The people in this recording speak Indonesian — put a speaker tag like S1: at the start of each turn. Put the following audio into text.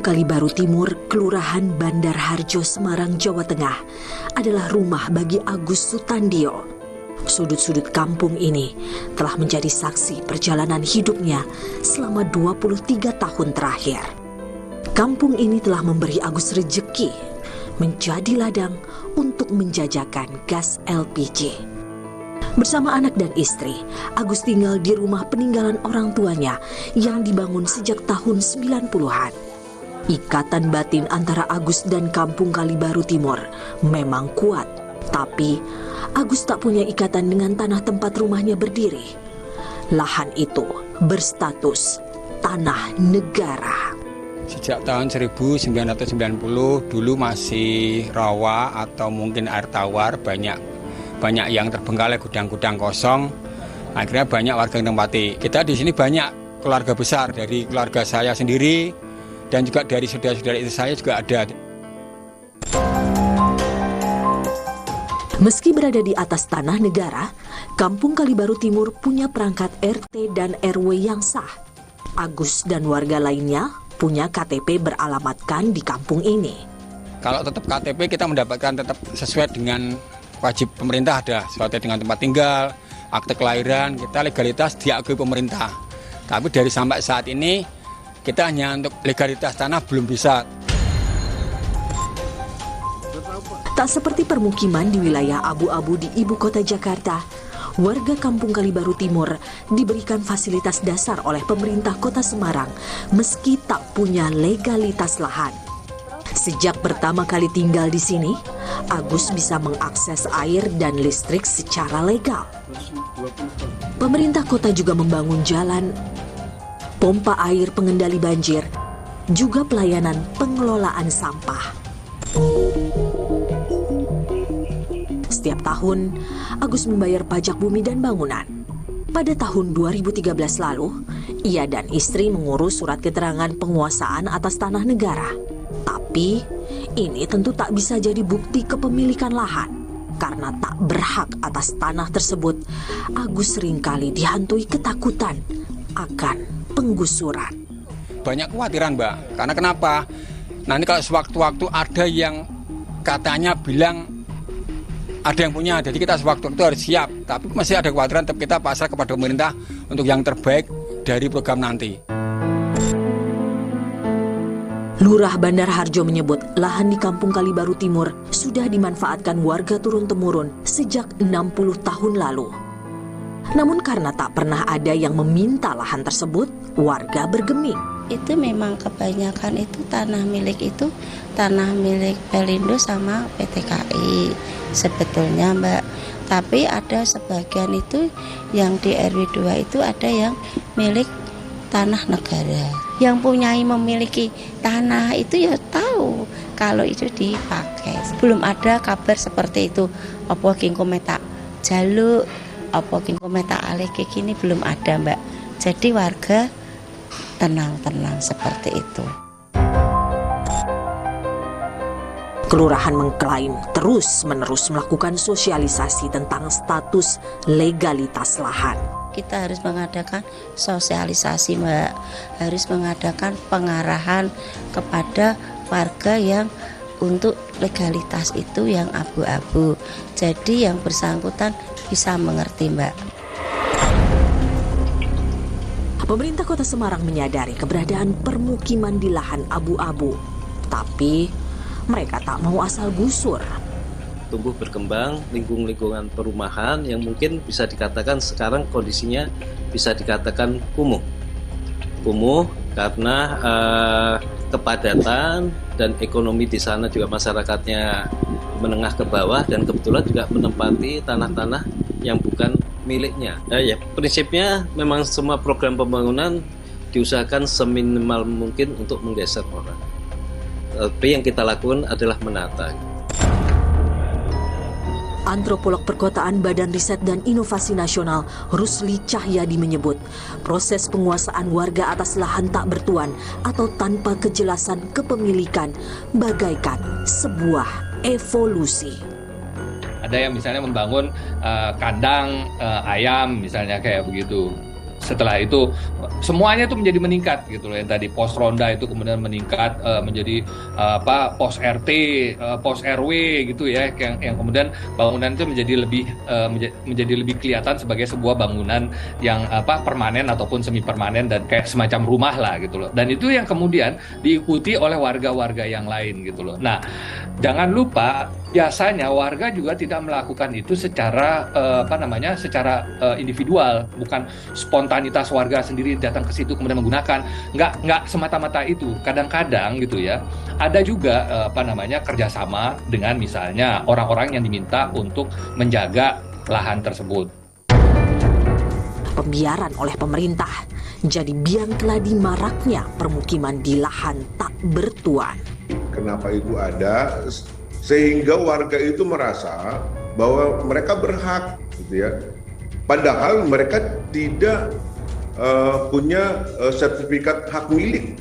S1: Kalibaru Timur, Kelurahan Bandar Harjo, Semarang, Jawa Tengah, adalah rumah bagi Agus Sutandio. Sudut-sudut kampung ini telah menjadi saksi perjalanan hidupnya selama 23 tahun terakhir. Kampung ini telah memberi Agus rejeki menjadi ladang untuk menjajakan gas LPG. Bersama anak dan istri, Agus tinggal di rumah peninggalan orang tuanya yang dibangun sejak tahun 90-an. Ikatan batin antara Agus dan kampung Kalibaru Timur memang kuat, tapi Agus tak punya ikatan dengan tanah tempat rumahnya berdiri. Lahan itu berstatus tanah negara.
S2: Sejak tahun 1990 dulu masih rawa atau mungkin air tawar, banyak yang terbengkalai, gudang-gudang kosong. Akhirnya banyak warga yang tempati. Kita di sini banyak keluarga besar, dari keluarga saya sendiri dan juga dari saudara-saudara itu saya juga ada.
S1: Meski berada di atas tanah negara, Kampung Kalibaru Timur punya perangkat RT dan RW yang sah. Agus dan warga lainnya punya KTP beralamatkan di kampung ini.
S2: Kalau tetap KTP kita mendapatkan tetap sesuai dengan wajib pemerintah, ada sesuai dengan tempat tinggal, akte kelahiran, kita legalitas diakui pemerintah. Tapi dari sampai saat ini kita hanya untuk legalitas tanah belum bisa.
S1: Tak seperti permukiman di wilayah abu-abu di ibu kota Jakarta, warga Kampung Kalibaru Timur diberikan fasilitas dasar oleh pemerintah kota Semarang meski tak punya legalitas lahan. Sejak pertama kali tinggal di sini, Agus bisa mengakses air dan listrik secara legal. Pemerintah kota juga membangun jalan, pompa air pengendali banjir, juga pelayanan pengelolaan sampah. Setiap tahun, Agus membayar pajak bumi dan bangunan. Pada tahun 2013 lalu, ia dan istri mengurus surat keterangan penguasaan atas tanah negara. Tapi, ini tentu tak bisa jadi bukti kepemilikan lahan. Karena tak berhak atas tanah tersebut, Agus seringkali dihantui ketakutan akan penggusuran.
S2: Banyak kekhawatiran, Mbak. Karena kenapa? Nanti kalau sewaktu-waktu ada yang katanya bilang ada yang punya, jadi kita sewaktu-waktu harus siap. Tapi masih ada kekhawatiran, tetap kita pasrah kepada pemerintah untuk yang terbaik dari program nanti.
S1: Lurah Bandar Harjo menyebut lahan di Kampung Kalibaru Timur sudah dimanfaatkan warga turun-temurun sejak 60 tahun lalu. Namun karena tak pernah ada yang meminta lahan tersebut, warga bergeming.
S3: Itu memang kebanyakan itu tanah milik Pelindo sama PT KAI sebetulnya, Mbak. Tapi ada sebagian itu yang di RW 2 itu ada yang milik tanah negara. Yang punyai memiliki tanah itu ya tahu kalau itu dipakai. Belum ada kabar seperti itu. Apa kingko metak jaluk, apa kingko metak alih kayak gini belum ada, Mbak. Jadi warga tenang-tenang seperti itu.
S1: Kelurahan mengklaim terus-menerus melakukan sosialisasi tentang status legalitas lahan.
S3: Kita harus mengadakan sosialisasi, Mbak. Harus mengadakan pengarahan kepada warga yang untuk legalitas itu yang abu-abu. Jadi yang bersangkutan bisa mengerti, Mbak.
S1: Pemerintah Kota Semarang menyadari keberadaan permukiman di lahan abu-abu, tapi mereka tak mau asal gusur.
S4: Tumbuh berkembang lingkungan perumahan yang mungkin bisa dikatakan sekarang kondisinya bisa dikatakan kumuh. Kumuh karena kepadatan dan ekonomi di sana juga masyarakatnya menengah ke bawah dan kebetulan juga menempati tanah-tanah yang bukan miliknya. Prinsipnya memang semua program pembangunan diusahakan seminimal mungkin untuk menggeser orang. Tapi yang kita lakukan adalah menata.
S1: Antropolog Perkotaan Badan Riset dan Inovasi Nasional Rusli Cahyadi menyebut proses penguasaan warga atas lahan tak bertuan atau tanpa kejelasan kepemilikan bagaikan sebuah evolusi.
S5: Ada yang misalnya membangun kandang ayam misalnya kayak begitu. setelah itu semuanya itu menjadi meningkat gitu loh. Yang tadi pos ronda itu kemudian meningkat menjadi pos RT, pos RW gitu ya, yang kemudian bangunan itu menjadi lebih kelihatan sebagai sebuah bangunan yang permanen ataupun semi permanen dan kayak semacam rumah lah gitu loh. Dan itu yang kemudian diikuti oleh warga-warga yang lain gitu loh. Nah, jangan lupa biasanya warga juga tidak melakukan itu secara secara individual, bukan spontanitas warga sendiri datang ke situ kemudian menggunakan. Nggak semata-mata itu. Kadang-kadang gitu ya, ada juga kerjasama dengan misalnya orang-orang yang diminta untuk menjaga lahan tersebut.
S1: Pembiaran oleh pemerintah jadi biang keladi maraknya permukiman di lahan tak bertuan.
S6: Kenapa itu ada? Sehingga warga itu merasa bahwa mereka berhak, gitu ya. Padahal mereka tidak punya sertifikat hak milik.